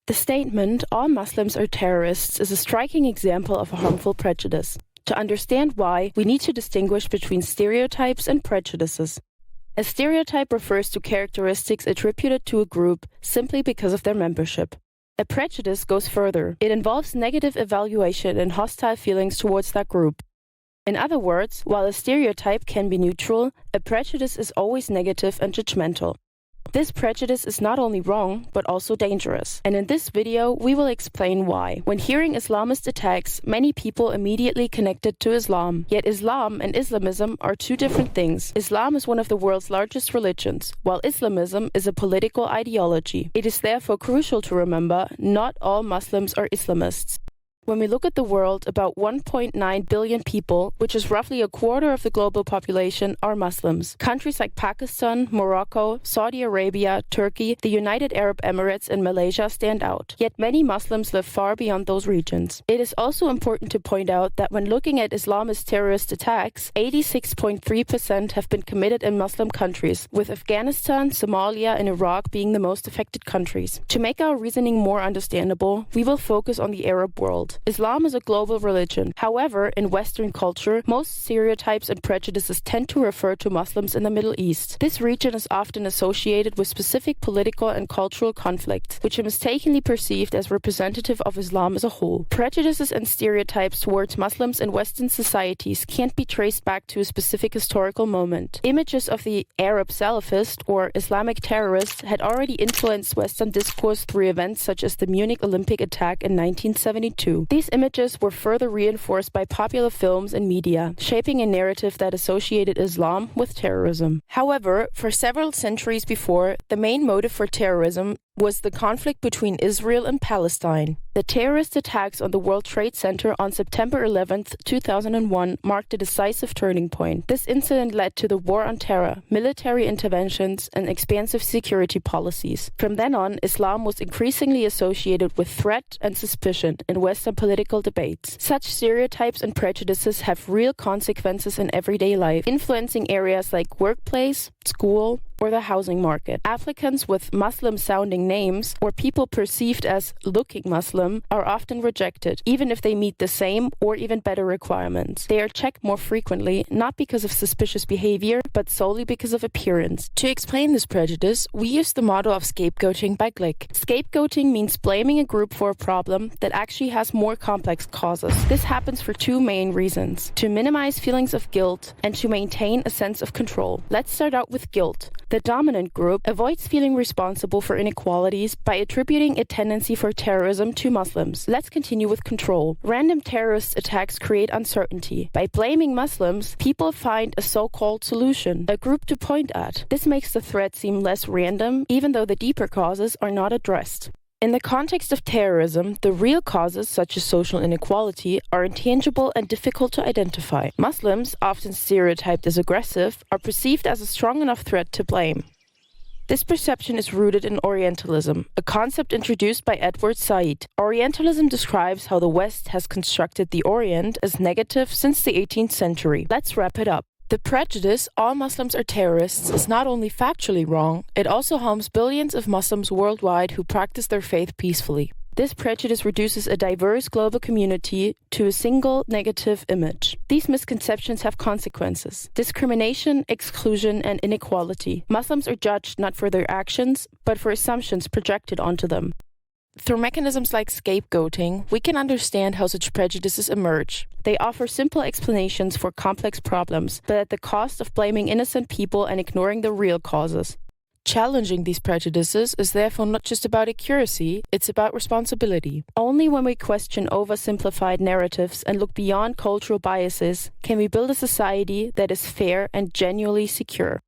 The statement, "all Muslims are terrorists," is a striking example of a harmful prejudice. To understand why, we need to distinguish between stereotypes and prejudices. A stereotype refers to characteristics attributed to a group simply because of their membership. A prejudice goes further. It involves negative evaluation and hostile feelings towards that group. In other words, while a stereotype can be neutral, a prejudice is always negative and judgmental. This prejudice is not only wrong, but also dangerous. And in this video, we will explain why. When hearing Islamist attacks, many people immediately connect it to Islam. Yet Islam and Islamism are two different things. Islam is one of the world's largest religions, while Islamism is a political ideology. It is therefore crucial to remember, not all Muslims are Islamists. When we look at the world, about 1.9 billion people, which is roughly a quarter of the global population, are Muslims. Countries like Pakistan, Morocco, Saudi Arabia, Turkey, the United Arab Emirates, and Malaysia stand out. Yet many Muslims live far beyond those regions. It is also important to point out that when looking at Islamist terrorist attacks, 86.3% have been committed in Muslim countries, with Afghanistan, Somalia, and Iraq being the most affected countries. To make our reasoning more understandable, we will focus on the Arab world. Islam is a global religion. However, in Western culture, most stereotypes and prejudices tend to refer to Muslims in the Middle East. This region is often associated with specific political and cultural conflicts, which are mistakenly perceived as representative of Islam as a whole. Prejudices and stereotypes towards Muslims in Western societies can't be traced back to a specific historical moment. Images of the Arab Salafist or Islamic terrorists had already influenced Western discourse through events such as the Munich Olympic attack in 1972. These images were further reinforced by popular films and media, shaping a narrative that associated Islam with terrorism. However, for several centuries before, the main motive for terrorism was the conflict between Israel and Palestine. The terrorist attacks on the World Trade Center on September 11, 2001 marked a decisive turning point. This incident led to the war on terror, military interventions, and expansive security policies. From then on, Islam was increasingly associated with threat and suspicion in Western political debates. Such stereotypes and prejudices have real consequences in everyday life, influencing areas like workplace, school, or the housing market. Applicants with Muslim-sounding names or people perceived as looking Muslim are often rejected, even if they meet the same or even better requirements. They are checked more frequently, not because of suspicious behavior, but solely because of appearance. To explain this prejudice, we use the model of scapegoating by Glick. Scapegoating means blaming a group for a problem that actually has more complex causes. This happens for two main reasons: to minimize feelings of guilt and to maintain a sense of control. Let's start out with guilt. The dominant group avoids feeling responsible for inequalities by attributing a tendency for terrorism to Muslims. Let's continue with control. Random terrorist attacks create uncertainty. By blaming Muslims, people find a so-called solution, a group to point at. This makes the threat seem less random, even though the deeper causes are not addressed. In the context of terrorism, the real causes, such as social inequality, are intangible and difficult to identify. Muslims, often stereotyped as aggressive, are perceived as a strong enough threat to blame. This perception is rooted in Orientalism, a concept introduced by Edward Said. Orientalism describes how the West has constructed the Orient as negative since the 18th century. Let's wrap it up. The prejudice, "all Muslims are terrorists," is not only factually wrong, it also harms billions of Muslims worldwide who practice their faith peacefully. This prejudice reduces a diverse global community to a single negative image. These misconceptions have consequences: discrimination, exclusion, and inequality. Muslims are judged not for their actions, but for assumptions projected onto them. Through mechanisms like scapegoating, we can understand how such prejudices emerge. They offer simple explanations for complex problems, but at the cost of blaming innocent people and ignoring the real causes. Challenging these prejudices is therefore not just about accuracy, it's about responsibility. Only when we question oversimplified narratives and look beyond cultural biases can we build a society that is fair and genuinely secure.